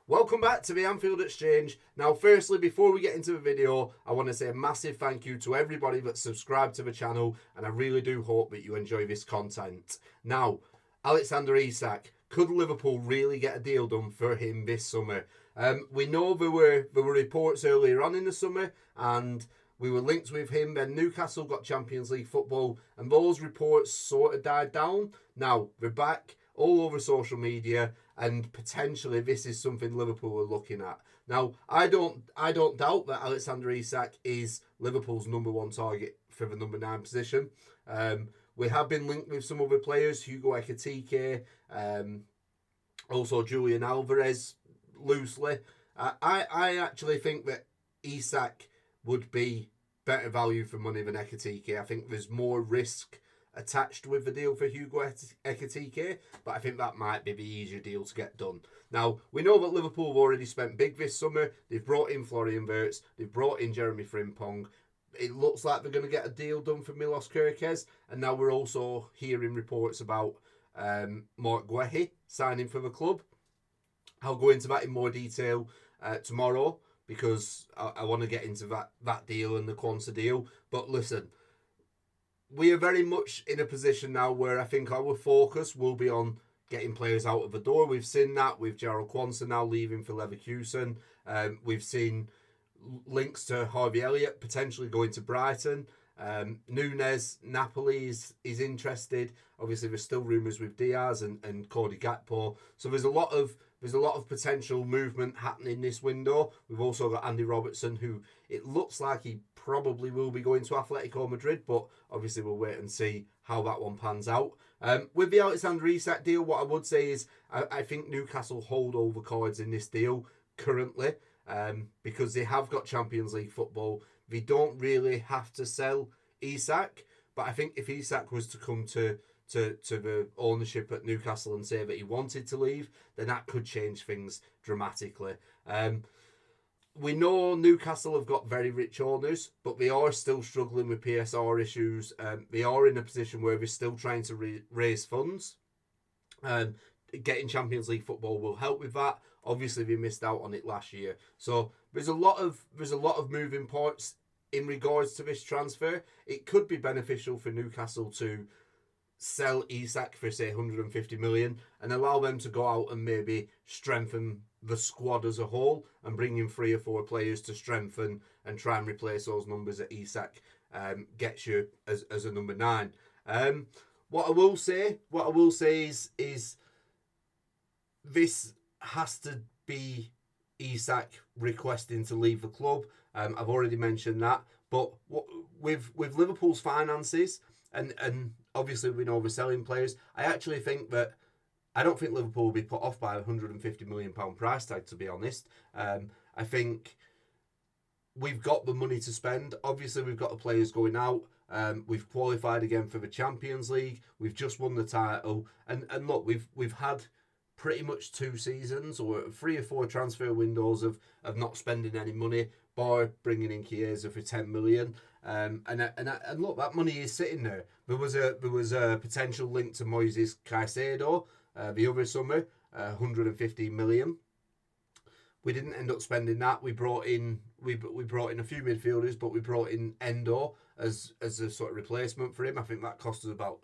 Welcome back to the Anfield Exchange. Now, firstly, before we get into the video, I want to say a massive thank you to everybody that's subscribed to the channel, and I really do hope that you enjoy this content. Now, Alexander Isak, could Liverpool really get a deal done for him this summer? We know there were reports earlier on in the summer, and we were linked with him. Then Newcastle got Champions League football, and those reports sort of died down. Now, they're back all over social media, and potentially this is something Liverpool are looking at. Now, I don't doubt that Alexander Isak is Liverpool's number one target for the number 9 position. We have been linked with some other players, Hugo Ekitike, also Julian Alvarez, loosely. I actually think that Isak would be better value for money than Ekitike. I think there's more risk attached with the deal for Hugo Ekitike, but I think that might be the easier deal to get done. Now, we know that Liverpool have already spent big this summer. They've brought in Florian Wirtz, they've brought in Jeremy Frimpong. It looks like they're going to get a deal done for Milos Kerkez, and now we're also hearing reports about Mark Guehi signing for the club. I'll go into that in more detail tomorrow, because I want to get into that deal and the Quansah deal. But listen, we are very much in a position now where I think our focus will be on getting players out of the door. We've seen that with Jarell Quansah now leaving for Leverkusen. We've seen links to Harvey Elliott potentially going to Brighton. Nunes, Napoli is interested. Obviously, there's still rumours with Diaz and Cody Gakpo. So there's a lot of potential movement happening this window. We've also got Andy Robertson, who it looks like he probably will be going to Atletico Madrid, but obviously we'll wait and see how that one pans out. With the Alexander Isak deal, what I would say is I think Newcastle hold over cards in this deal currently, because they have got Champions League football. They don't really have to sell Isak, but I think if Isak was to come to the ownership at Newcastle and say that he wanted to leave, then that could change things dramatically. We know Newcastle have got very rich owners, but they are still struggling with PSR issues. They are in a position where they're still trying to raise funds. Getting Champions League football will help with that. Obviously, they missed out on it last year, so there's a lot of moving parts in regards to this transfer. It could be beneficial for Newcastle to sell Isak for, say, 150 million and allow them to go out and maybe strengthen the squad as a whole and bring in 3 or 4 players to strengthen and try and replace those numbers that Isak gets you as a number 9. What I will say is this has to be Isak requesting to leave the club. I've already mentioned that, but with Liverpool's finances and obviously we know we're selling players, I don't think Liverpool will be put off by a £150 million price tag, to be honest. I think we've got the money to spend. Obviously, we've got the players going out. We've qualified again for the Champions League. We've just won the title. And look, we've had pretty much 2 seasons or 3 or 4 transfer windows of not spending any money, bar bringing in Chiesa for 10 million. And look, that money is sitting there. There was a potential link to Moises Caicedo the other summer, 115 million. We didn't end up spending that. We brought in a few midfielders, but we brought in Endo as a sort of replacement for him. I think that cost us about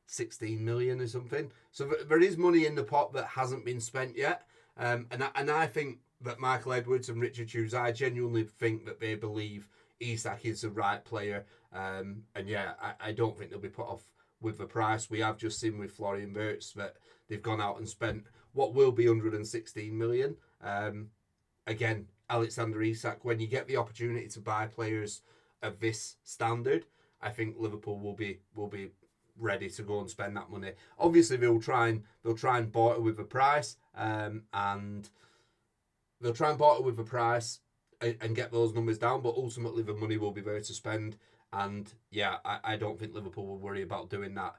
16 million or something. So there is money in the pot that hasn't been spent yet. And I think that Michael Edwards and Richard Hughes, I genuinely think that they believe Isak is the right player. And yeah, I don't think they'll be put off with the price. We have just seen with Florian Wirtz that they've gone out and spent what will be 116 million. Again, Alexander Isak, when you get the opportunity to buy players of this standard, I think Liverpool will be ready to go and spend that money. Obviously, they'll try and barter with the price, and they'll try and barter with the price and get those numbers down. But ultimately, the money will be there to spend. And yeah, I don't think Liverpool will worry about doing that.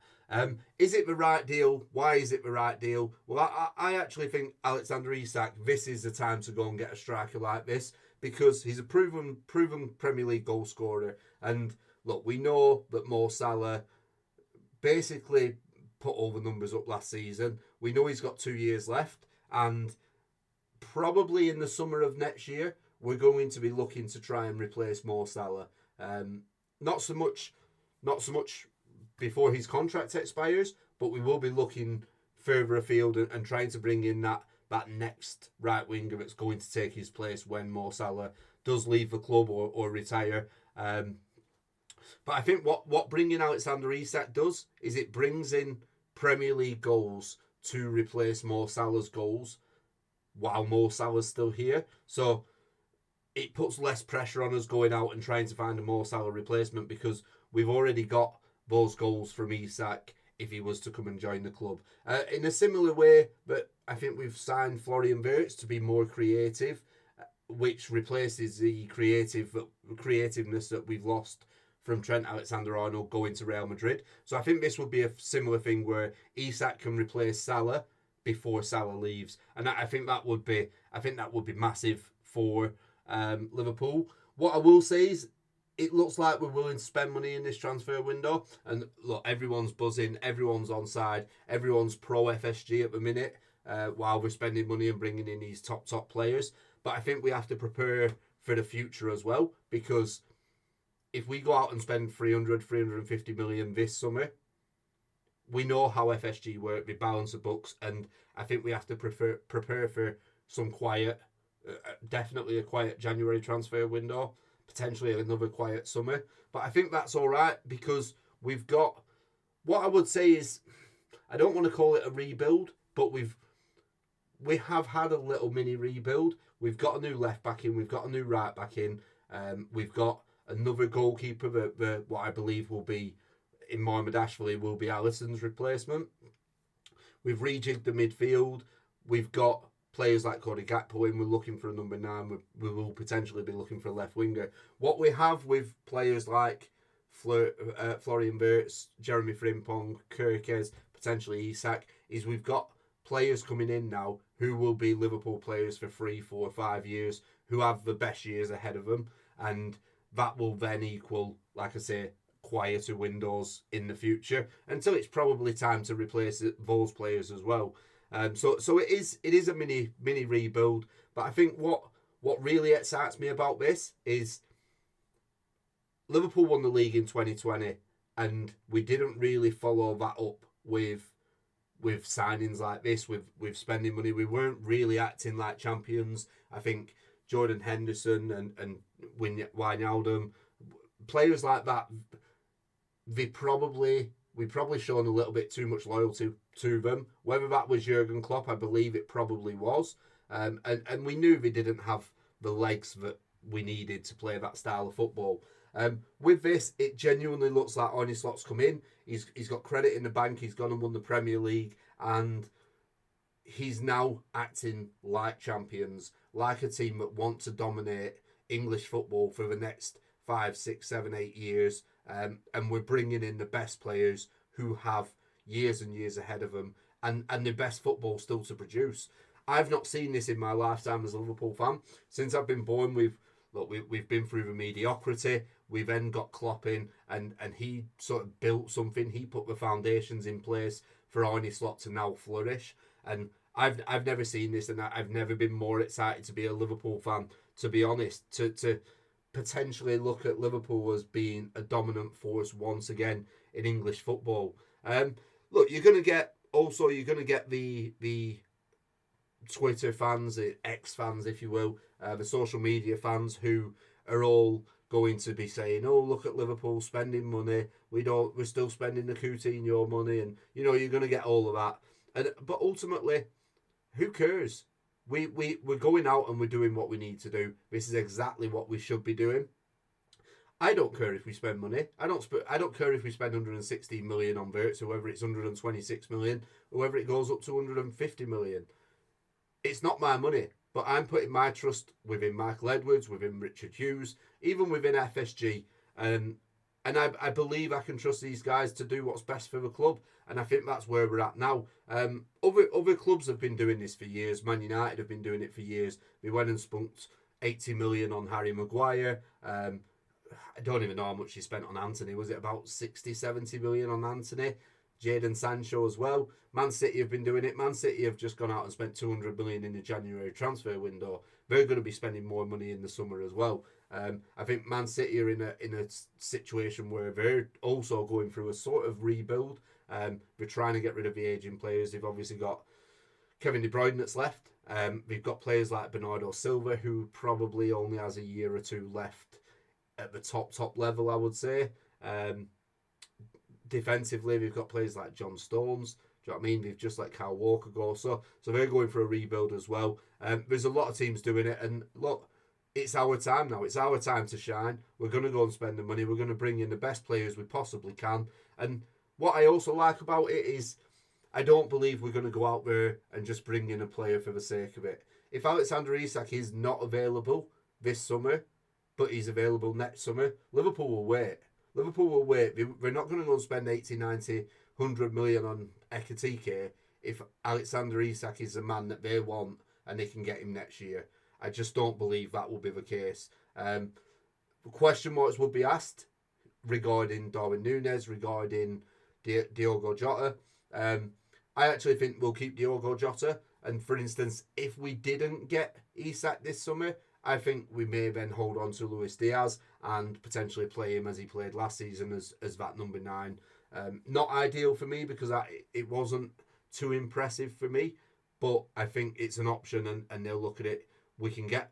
Is it the right deal? Why is it the right deal? Well, I actually think Alexander Isak, this is the time to go and get a striker like this, because he's a proven Premier League goal scorer. And look, we know that Mo Salah basically put all the numbers up last season. We know he's got 2 years left, and probably in the summer of next year, we're going to be looking to try and replace Mo Salah. Not so much before his contract expires, but we will be looking further afield and trying to bring in that next right winger that's going to take his place when Mo Salah does leave the club or retire. But I think what bringing Alexander Isak does is it brings in Premier League goals to replace Mo Salah's goals while Mo Salah's still here. So it puts less pressure on us going out and trying to find a Mo Salah replacement because we've already got those goals from Isak if he was to come and join the club. In a similar way, but I think we've signed Florian Wirtz to be more creative, which replaces the creativeness that we've lost from Trent Alexander-Arnold going to Real Madrid. So I think this would be a similar thing where Isak can replace Salah before Salah leaves, and I think that would be massive for Liverpool. What I will say is, it looks like we're willing to spend money in this transfer window, and look, everyone's buzzing, everyone's on side, everyone's pro FSG at the minute, while we're spending money and bringing in these top players. But I think we have to prepare for the future as well, because if we go out and spend 350 million this summer, we know how FSG work, they balance the books, and I think we have to prepare for some quiet, definitely a quiet January transfer window, potentially another quiet summer. But I think that's all right because we've got, what I would say is, I don't want to call it a rebuild, but we have had a little mini rebuild. We've got a new left back in, we've got a new right back in, we've got another goalkeeper that what I believe will be, in Mohamed Ashley, will be Alisson's replacement. We've rejigged the midfield. We've got players like Cody Gakpo in. We're looking for a number 9. We will potentially be looking for a left winger. What we have with players like Florian Wirtz, Jeremy Frimpong, Kirkes, potentially Isak, is we've got players coming in now who will be Liverpool players for 3, 4, 5 years, who have the best years ahead of them, and that will then equal, like I say, quieter windows in the future until it's probably time to replace those players as well. So it is a mini rebuild, but I think what really excites me about this is Liverpool won the league in 2020, and we didn't really follow that up with signings like this, with spending money. We weren't really acting like champions. I think Jordan Henderson and Wijnaldum, players like that, we've probably shown a little bit too much loyalty to them. Whether that was Jurgen Klopp, I believe it probably was. And we knew they didn't have the legs that we needed to play that style of football. With this, it genuinely looks like Arne Slot's come in. He's got credit in the bank. He's gone and won the Premier League, and he's now acting like champions, like a team that want to dominate English football for the next 5, 6, 7, 8 years. And we're bringing in the best players who have years and years ahead of them, and the best football still to produce. I've not seen this in my lifetime as a Liverpool fan. Since I've been born, we've been through the mediocrity. We then got Klopp in, and he sort of built something. He put the foundations in place for Arne Slot to now flourish. And I've never seen this, and I've never been more excited to be a Liverpool fan, to be honest, to potentially look at Liverpool as being a dominant force once again in English football. Look, you're gonna get the Twitter fans, the X fans, if you will, the social media fans who are all going to be saying, "Oh, look at Liverpool spending money. We're still spending the Coutinho money," and you're gonna get all of that. But ultimately, who cares? We're going out and we're doing what we need to do. This is exactly what we should be doing. I don't care if we spend money. I don't care if we spend 116 million on Wirtz, or whether it's 126 million, or whether it goes up to 150 million. It's not my money, but I'm putting my trust within Michael Edwards, within Richard Hughes, even within FSG. And I believe I can trust these guys to do what's best for the club. And I think that's where we're at now. Other clubs have been doing this for years. Man United have been doing it for years. They went and spunked 80 million on Harry Maguire. I don't even know how much he spent on Anthony. Was it about 60, 70 million on Anthony? Jadon Sancho as well. Man City have been doing it. Man City have just gone out and spent 200 million in the January transfer window. They're going to be spending more money in the summer as well. I think Man City are in a situation where they're also going through a sort of rebuild. They're trying to get rid of the aging players. They've obviously got Kevin De Bruyne that's left. They've got players like Bernardo Silva, who probably only has a year or two left at the top level, I would say. Defensively, we've got players like John Stones. Do you know what I mean? They've just let Kyle Walker go. So they're going for a rebuild as well. There's a lot of teams doing it. And look, it's our time now. It's our time to shine. We're going to go and spend the money. We're going to bring in the best players we possibly can. And what I also like about it is I don't believe we're going to go out there and just bring in a player for the sake of it. If Alexander Isak is not available this summer, but he's available next summer, Liverpool will wait. Liverpool will wait. We're not going to go and spend 80, 90, 100 million on Ekitike if Alexander Isak is the man that they want and they can get him next year. I just don't believe that will be the case. Question marks will be asked regarding Darwin Núñez, regarding Diogo Jota. I actually think we'll keep Diogo Jota. And for instance, if we didn't get Isak this summer, I think we may then hold on to Luis Diaz and potentially play him as he played last season as that number 9. Not ideal for me because it wasn't too impressive for me, but I think it's an option and they'll look at it. We can get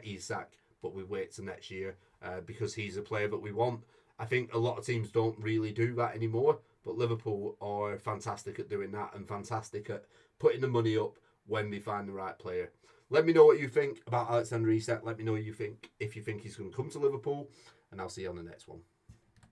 Isak, but we wait till next year because he's a player that we want. I think a lot of teams don't really do that anymore, but Liverpool are fantastic at doing that and fantastic at putting the money up when they find the right player. Let me know what you think about Alexander Isak. Let me know what you think if you think he's going to come to Liverpool, and I'll see you on the next one.